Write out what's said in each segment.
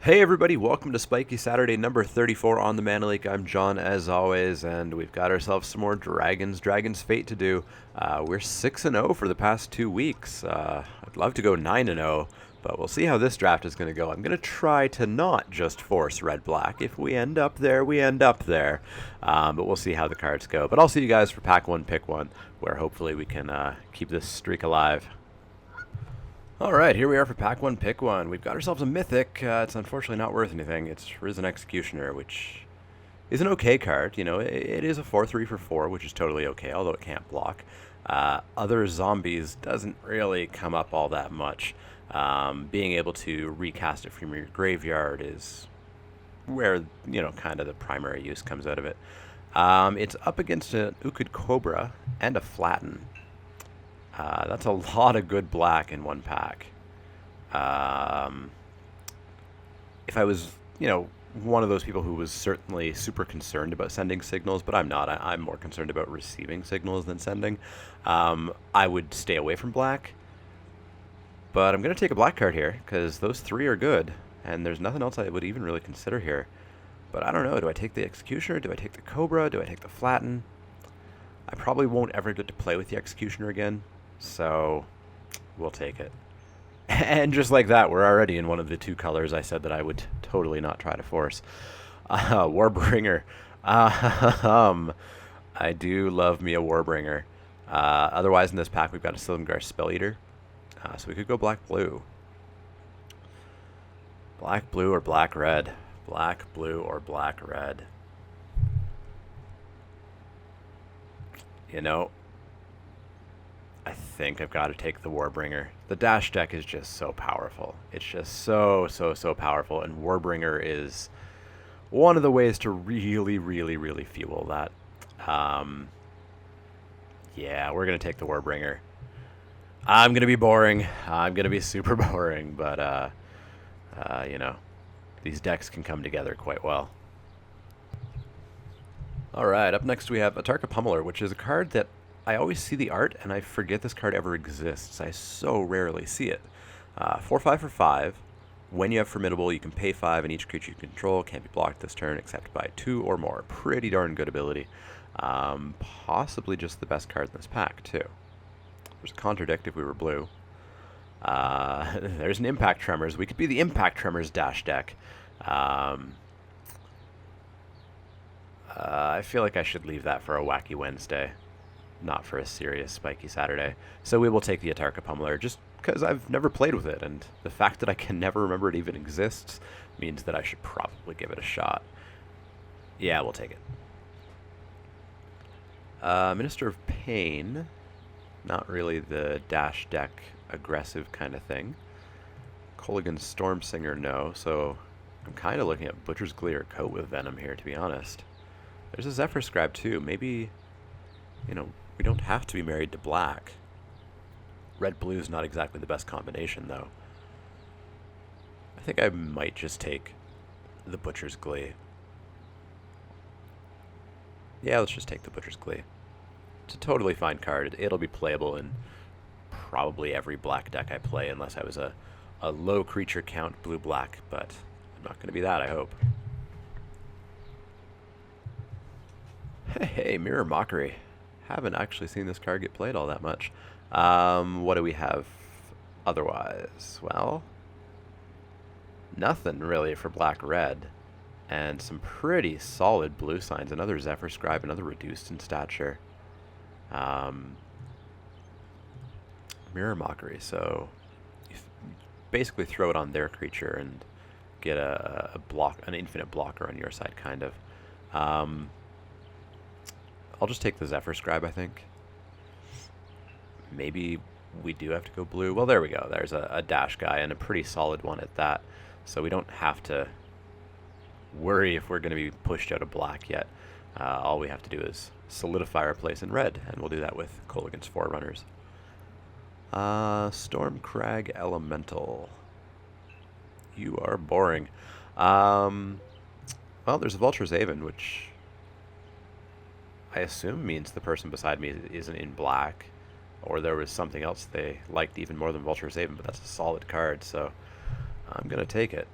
Hey everybody, welcome to Spikey Saturday number 34 on the Mana Leek. I'm John as always, and we've got ourselves some more Dragon's Fate to do. We're 6-0 for the past 2 weeks. I'd love to go 9-0, but we'll see how this draft is going to go. I'm going to try to not just force red-black. If we end up there, we end up there. But we'll see how the cards go. But I'll see you guys for Pack 1, Pick 1, where hopefully we can keep this streak alive. Alright, here we are for Pack 1, Pick 1. We've got ourselves a Mythic. It's unfortunately not worth anything. It's Risen Executioner, which is an okay card. You know, it is a 4-3 for 4, which is totally okay, although it can't block. Other zombies doesn't really come up all that much. Being able to recast it from your graveyard is where, you know, kind of the primary use comes out of it. It's up against an Ukid Cobra and a Flatten. That's a lot of good black in one pack. If I was, you know, one of those people who was certainly super concerned about sending signals, but I'm not. I'm more concerned about receiving signals than sending. I would stay away from black. But I'm going to take a black card here, because those three are good, and there's nothing else I would even really consider here. But I don't know. Do I take the Executioner? Do I take the Cobra? Do I take the Flatten? I probably won't ever get to play with the Executioner again. So, we'll take it. And just like that, we're already in one of the two colors I said that I would totally not try to force. Warbringer. I do love me a Warbringer. Otherwise, in this pack, we've got a Silumgar Spell Eater. So we could go black-blue. Black-blue or black-red. Black-blue or black-red. You know, I think I've got to take the Warbringer. The dash deck is just so powerful. It's just so powerful, and Warbringer is one of the ways to really fuel that. Yeah, we're going to take the Warbringer. I'm going to be boring. I'm going to be super boring, but, you know, these decks can come together quite well. Alright, up next we have a Tarkir Pummeler, which is a card that I always see the art, and I forget this card ever exists. I so rarely see it. 4-5 for 5. When you have Formidable, you can pay 5, and each creature you control can't be blocked this turn except by 2 or more. Pretty darn good ability. Possibly just the best card in this pack, too. There's a Contradict if we were blue. There's an Impact Tremors. We could be the Impact Tremors dash deck. I feel like I should leave that for a wacky Wednesday, not for a serious Spiky Saturday. So we will take the Tarkir Pummeler just because I've never played with it, and the fact that I can never remember it even exists means that I should probably give it a shot. Yeah, we'll take it. Minister of Pain. Not really the dash deck aggressive kind of thing. Kolaghan's Stormsinger, no. So I'm kind of looking at Butcher's Glee or Coat with Venom here, to be honest. There's a Zephyr Scribe, too. Maybe, you know, we don't have to be married to black. Red-blue is not exactly the best combination, though. I think I might just take the Butcher's Glee. Yeah, let's just take the Butcher's Glee. It's a totally fine card. It'll be playable in probably every black deck I play, unless I was a low creature count blue-black, but I'm not going to be that, I hope. Hey, Mirror Mockery. Haven't actually seen this card get played all that much. What do we have otherwise? Well, nothing really for black-red. And some pretty solid blue signs. Another Zephyr Scribe, another Reduced in Stature. Mirror Mockery, so you basically throw it on their creature and get an infinite blocker on your side, kind of. I'll just take the Zephyr Scribe, I think. Maybe we do have to go blue. Well, there we go. There's a dash guy, and a pretty solid one at that. So we don't have to worry if we're going to be pushed out of black yet. All we have to do is solidify our place in red, and we'll do that with Kolaghan's Forerunners. Stormcrag Elemental. You are boring. Well, there's a Vulture's Haven, which I assume means the person beside me isn't in black, or there was something else they liked even more than Vulture's Haven, but that's a solid card, so I'm going to take it.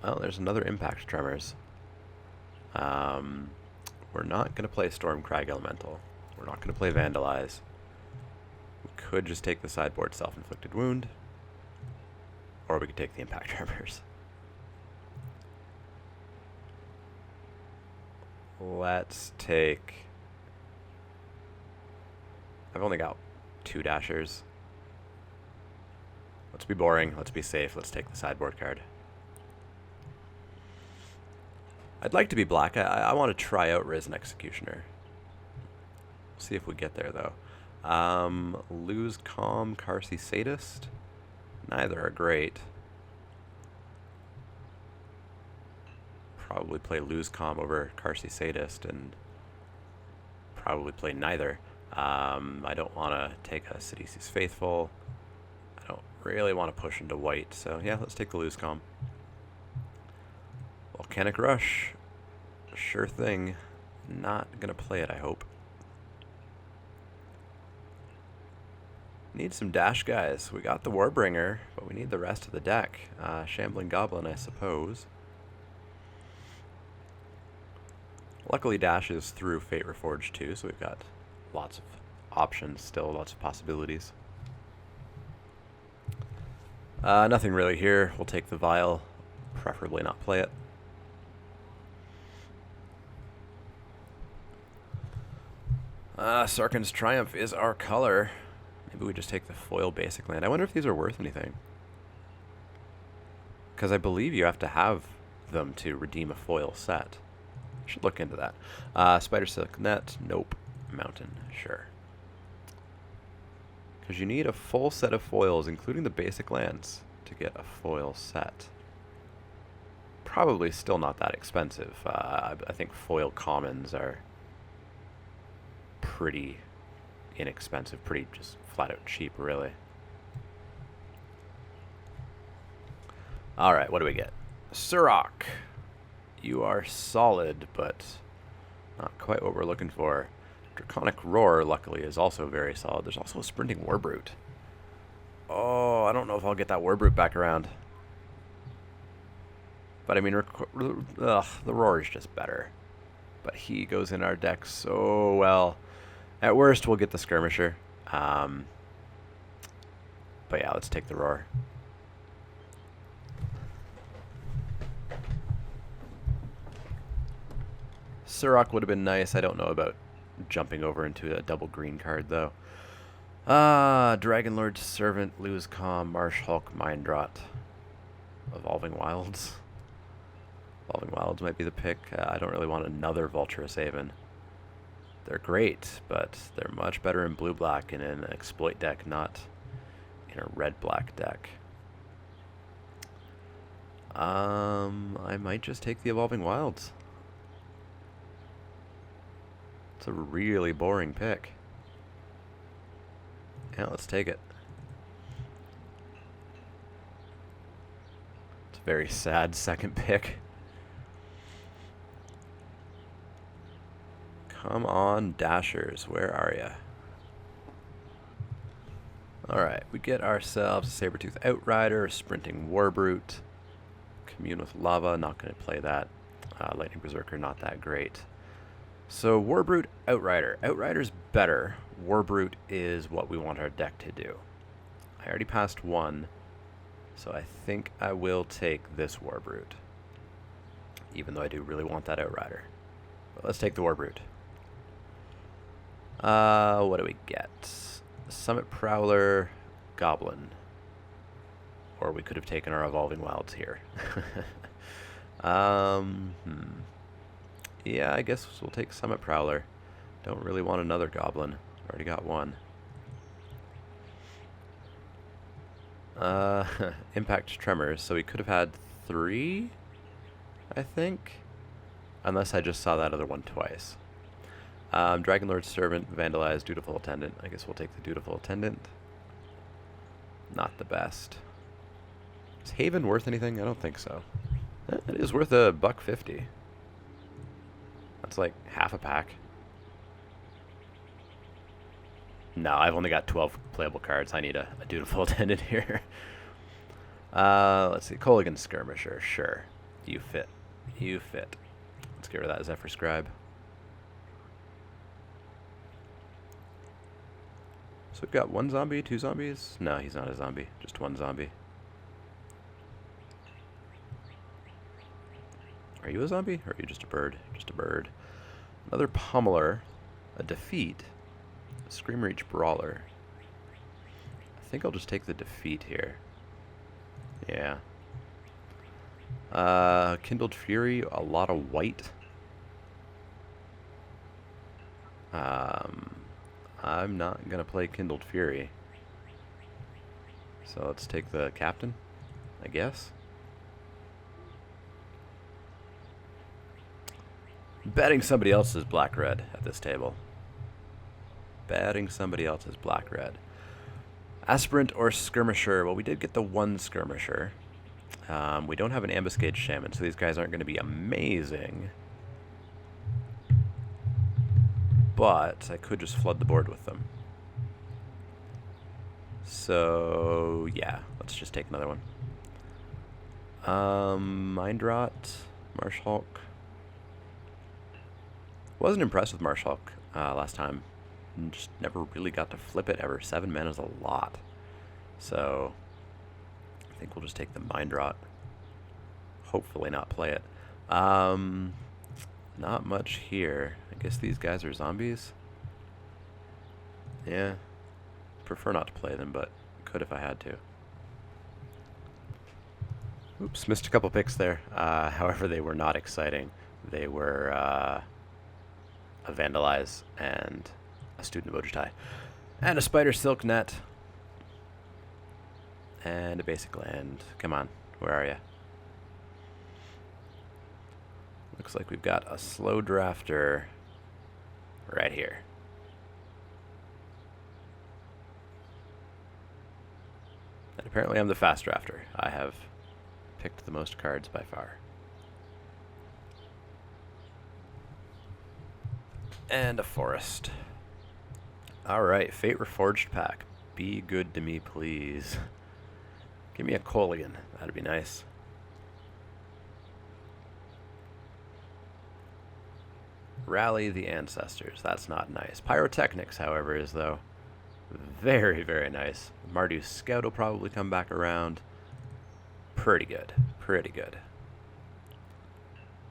Well, there's another Impact Tremors. We're not going to play Stormcrag Elemental. We're not going to play Vandalize. We could just take the sideboard Self-Inflicted Wound. Or we could take the Impact Tremors. Let's take... I've only got 2 Dashers. Let's be boring. Let's be safe. Let's take the sideboard card. I'd like to be black. I want to try out Risen Executioner. See if we get there, though. Lose Calm, Carsey Sadist. Neither are great. Probably play Lose Calm over Carsey Sadist, and probably play neither. I don't want to take a Sidisi's Faithful. I don't really want to push into white, so yeah, let's take the Lose Calm. Volcanic Rush. Sure thing. Not gonna play it, I hope. Need some dash guys. We got the Warbringer, but we need the rest of the deck. Shambling Goblin, I suppose. Luckily, dash is through Fate Reforged too, so we've got lots of options still, lots of possibilities. Nothing really here. We'll take the Vial. Preferably not play it. Sarkhan's Triumph is our color. Maybe we just take the foil basic land. I wonder if these are worth anything. Because I believe you have to have them to redeem a foil set. Should look into that. Spider Silk Net, nope. Mountain, sure. Because you need a full set of foils, including the basic lands, to get a foil set. Probably still not that expensive. I think foil commons are pretty inexpensive, pretty just flat out cheap, really. Alright, what do we get? Surrak. You are solid, but not quite what we're looking for. Draconic Roar, luckily, is also very solid. There's also a Sprinting Warbrute. Oh, I don't know if I'll get that Warbrute back around. But I mean, the Roar is just better. But he goes in our deck so well. At worst, we'll get the Skirmisher. But yeah, let's take the Roar. Surrak would have been nice. I don't know about jumping over into a double green card, though. Dragonlord's Servant, Lose Calm, Marsh Hulk, Mindrot. Evolving Wilds. Evolving Wilds might be the pick. I don't really want another Vulturous Haven. They're great, but they're much better in blue-black and in an exploit deck, not in a red-black deck. I might just take the Evolving Wilds. It's a really boring pick. Yeah, let's take it. It's a very sad second pick. Come on, Dashers. Where are ya? Alright, we get ourselves a Sabertooth Outrider, a Sprinting Warbrute, Commune with Lava, not going to play that. Lightning Berserker, not that great. So, Warbrute, Outrider. Outrider's better. Warbrute is what we want our deck to do. I already passed one, so I think I will take this Warbrute. Even though I do really want that Outrider. But let's take the Warbrute. What do we get? Summit Prowler, Goblin. Or we could have taken our Evolving Wilds here. Yeah, I guess we'll take Summit Prowler. Don't really want another Goblin. Already got one. Impact Tremors, so we could have had 3, I think. Unless I just saw that other one twice. Dragonlord's Servant, Vandalize, Dutiful Attendant. I guess we'll take the Dutiful Attendant. Not the best. Is Haven worth anything? I don't think so. It is worth $1.50. That's like half a pack. No, I've only got 12 playable cards. I need a Dutiful Attendant here. Let's see. Kolaghan Skirmisher, sure. You fit. You fit. Let's get rid of that Zephyr Scribe. So we've got one zombie, two zombies. No, he's not a zombie. Just one zombie. Are you a zombie? Or are you just a bird? Just a bird. Another Pummeler. A Defeat. A Scream Reach Brawler. I think I'll just take the Defeat here. Yeah. Kindled Fury. A lot of white. I'm not going to play Kindled Fury. So let's take the Captain, I guess. Betting somebody else's black-red at this table. Betting somebody else's black-red. Aspirant or Skirmisher. Well, we did get the one Skirmisher. We don't have an Ambuscade Shaman, so these guys aren't going to be amazing. But I could just flood the board with them. So, yeah, let's just take another one. Mind Rot, Marshhawk. Wasn't impressed with Marshhawk last time. Just never really got to flip it ever. 7 mana is a lot. So, I think we'll just take the Mind Rot. Hopefully not play it. Not much here. I guess these guys are zombies. Yeah. Prefer not to play them, but could if I had to. Oops, missed a couple picks there. However, they were not exciting. They were a Vandalize and a Student of Ojutai. And a Spider Silk Net. And a basic land. Come on, where are you? Looks like we've got a slow drafter right here. And apparently I'm the fast drafter. I have picked the most cards by far. And a forest. Alright, Fate Reforged pack. Be good to me, please. Give me a Colligan. That'd be nice. Rally the Ancestors. That's not nice. Pyrotechnics, however, is, though, very, very nice. Marduk's Scout will probably come back around. Pretty good. Pretty good.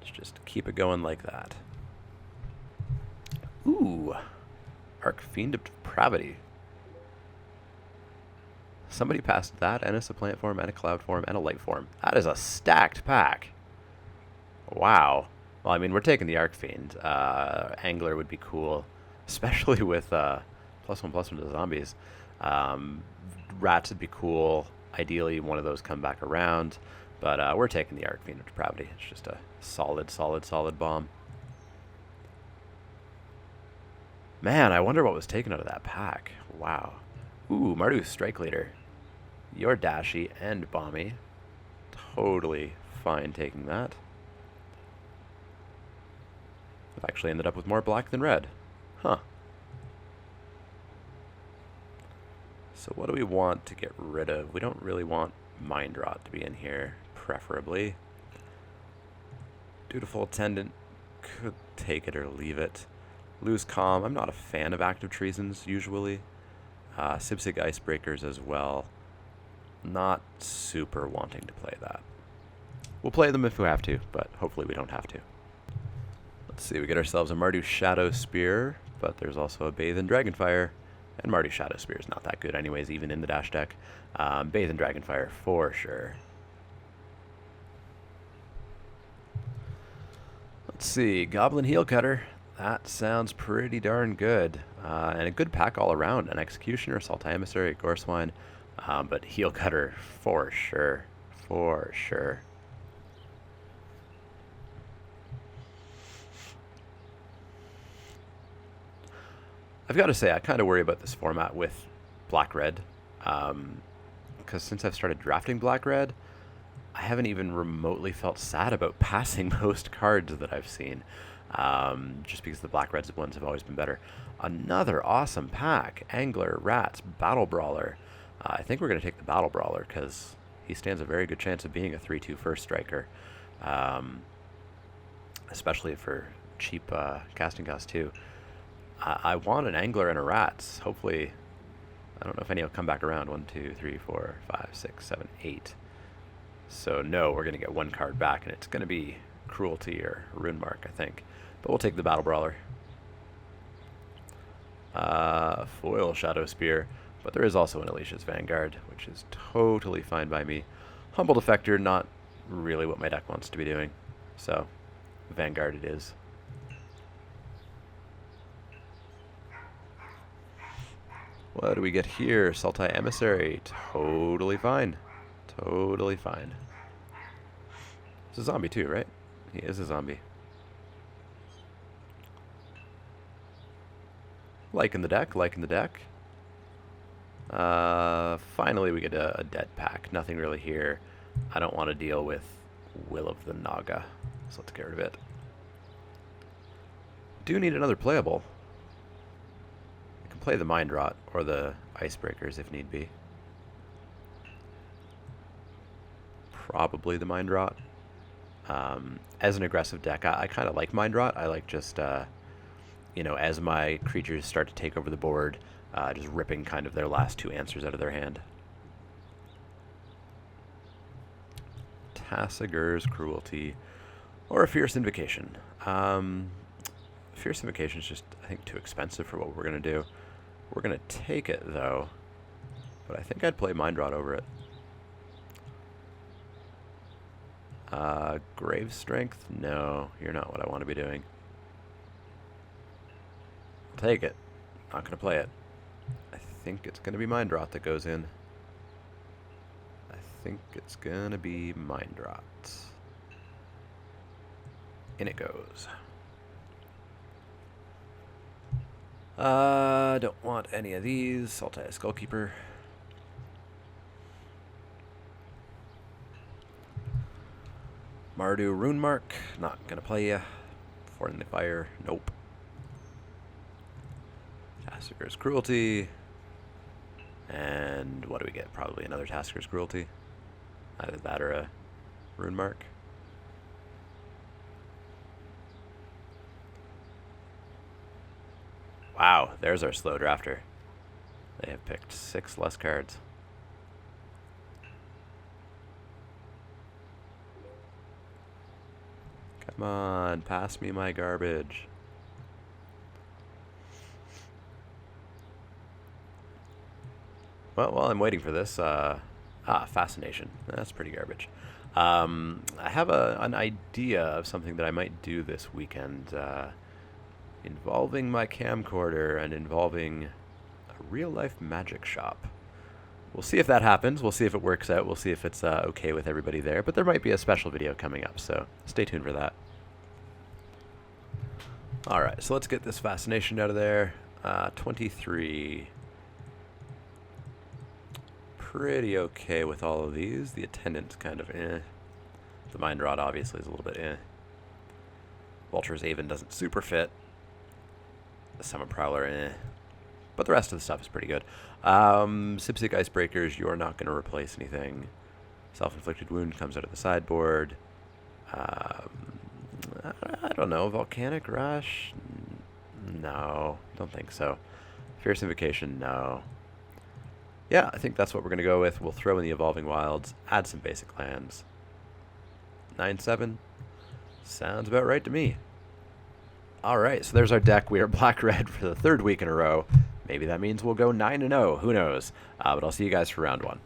Let's just keep it going like that. Ooh. Archfiend of Depravity. Somebody passed that, and it's a plant form, and a cloud form, and a light form. That is a stacked pack. Wow. Well, I mean, we're taking the Archfiend. Angler would be cool, especially with +1/+1 to the zombies. Rats would be cool. Ideally, one of those come back around. But we're taking the Archfiend of Depravity. It's just a solid, solid, solid bomb. Man, I wonder what was taken out of that pack. Wow. Ooh, Marduk's Strike Leader. You're dashy and bomby. Totally fine taking that. I've actually ended up with more black than red. Huh. So what do we want to get rid of? We don't really want Mind Rot to be in here, preferably. Dutiful Attendant. Could take it or leave it. Lose Calm. I'm not a fan of Active Treasons, usually. Sibsig Icebreakers as well. Not super wanting to play that. We'll play them if we have to, but hopefully we don't have to. Let's see, we get ourselves a Mardu Shadow Spear, but there's also a Bathe in Dragonfire, and Mardu Shadow Spear is not that good anyways, even in the dash deck. Bathe in Dragonfire for sure. Let's see, Goblin Heel Cutter. That sounds pretty darn good. And a good pack all around. An Executioner, Salty Emissary, Goreswine, but Heel Cutter for sure. For sure. I've got to say, I kind of worry about this format with Black-Red. Because since I've started drafting Black-Red, I haven't even remotely felt sad about passing most cards that I've seen. Just because the Black-Red ones have always been better. Another awesome pack. Angler, Rats, Battle Brawler. I think we're going to take the Battle Brawler because he stands a very good chance of being a 3/2 first striker. especially for cheap casting costs too. I want an angler and a rats. Hopefully, I don't know if any will come back around. 1, 2, 3, 4, 5, 6, 7, 8. So no, we're going to get one card back, and it's going to be Cruelty or Rune Mark, I think. But we'll take the Battle Brawler. Foil Shadow Spear, but there is also an Alicia's Vanguard, which is totally fine by me. Humble Defector, not really what my deck wants to be doing. So, Vanguard it is. What do we get here? Sultai Emissary. Totally fine. Totally fine. It's a zombie too, right? He is a zombie. Liking the deck, liking the deck. Finally we get a dead pack. Nothing really here. I don't want to deal with Will of the Naga, so let's get rid of it. Do need another playable. I can play the Mind Rot or the Icebreakers if need be. Probably the Mind Rot. As an aggressive deck, I kind of like Mind Rot. I like just, you know, as my creatures start to take over the board, just ripping kind of their last 2 answers out of their hand. Tassigur's Cruelty or a Fierce Invocation. Fierce Invocation is just, I think, too expensive for what we're going to do. We're going to take it, though, but I think I'd play Mind Rot over it. Grave Strength? No, you're not what I want to be doing. I'll take it. Not going to play it. I think it's going to be Mind Rot that goes in. I think it's going to be Mind Rot. In it goes. Don't want any of these. Sultai Skullkeeper. Mardu Rune Mark. Not gonna play ya. Friendly Fire. Nope. Tassigur's Cruelty. And what do we get? Probably another Tassigur's Cruelty. Either that or a Rune Mark. Wow, there's our slow drafter. They have picked 6 less cards. Come on, pass me my garbage. Well, while I'm waiting for this, Fascination. That's pretty garbage. I have an idea of something that I might do this weekend, involving my camcorder and involving a real-life magic shop. We'll see if that happens. We'll see if it works out. We'll see if it's okay with everybody there. But there might be a special video coming up, so stay tuned for that. All right, so let's get this Fascination out of there. 23. Pretty okay with all of these. The Attendant's kind of eh. The Mind Rod obviously is a little bit eh. Vulture's Aven doesn't super fit. The Summon Prowler eh. But the rest of the stuff is pretty good. Sipsig Icebreakers, you're not going to replace anything. Self-Inflicted Wound comes out of the sideboard. I don't know. Volcanic Rush? No, don't think so. Fierce Invocation? No. Yeah, I think that's what we're going to go with. We'll throw in the Evolving Wilds, add some basic lands. 9-7? Sounds about right to me. Alright, so there's our deck. We are black-red for the 3rd week in a row. Maybe that means we'll go 9-0. Who knows? But I'll see you guys for round 1.